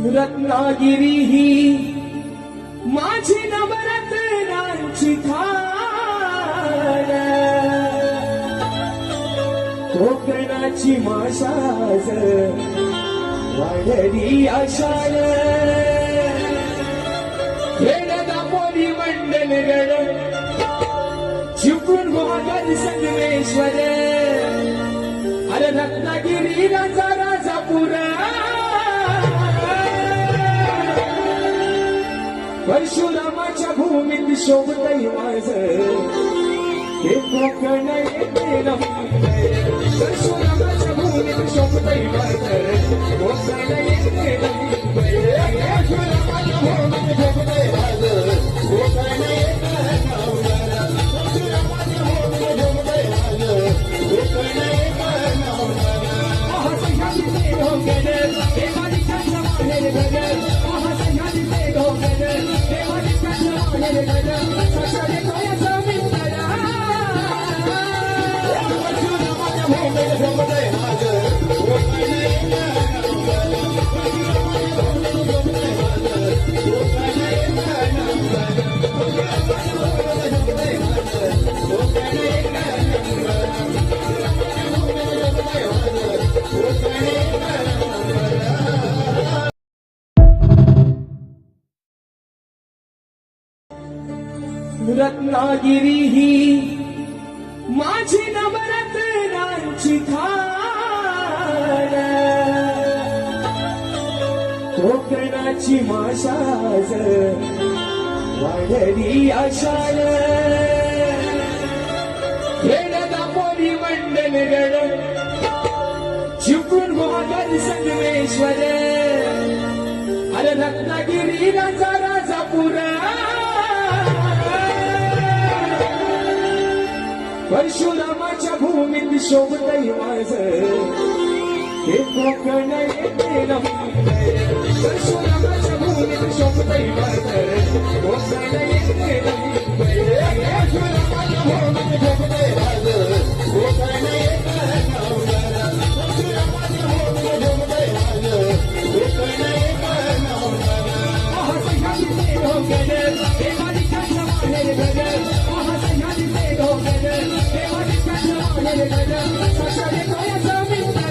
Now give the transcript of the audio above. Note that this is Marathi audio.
रत्नागिरी ही माझी नवरत्नांची खाण, कोकणाची माशाज वाढली आषाढ, खेळदा पोरी मंडलगड चिपळूण गोवागड संगमेश्वर, अरे रत्नागिरी राजा राजापूर, परशुरामाच्या भूमीत शोभतय माझ हे कोकण येते नमुंबई, परशुरामाच्या भूमीत शोभतय माझ कोकण येते नमुंबई, परशुरामाच्या भूमीत शोभतय माझ कोकण येते नमुंबई, परशुरामाच्या भूमीत शोभतय माझ कोकण येते नमुंबई, महासह्याची ते ढोंगण हे मालिकांच्या माहेर घर, महासह्याची ते ढोंगण हे मालिकांच्या माहेर घर, साक्षात कोणाचा मित्र, परशुरामाच्या भूमीत शोभतय माझ कोकण येते रत्नागिरी ही माझी नवरत्नांची खाण, कोकणाची माशाज वाढली आषाढ, खेळदा पोरी मंडलगड चिपळूण गोवागड संगमेश्वर, अरे रत्नागिरी राजा राजापूर, परशुरामाच्या भूमीत शोभतय माझ हे कोकण येते नमुंबई, परशुरामाच्या भूमीत शोभतय माझ कोकण येते नमुंबई, परशुरामाच्या भूमीत शोभतय माझ कोकण येते नमुंबई, परशुरामाच्या भूमीत शोभतय माझ कोकण येते नमुंबई, महासह्याची ते ढोंगण हे मालिकांच्या माहेर घर, महासह्याची ते ढोंगण हे मालिकांच्या माहेर घर, साक्षात कोणाचा मित्र,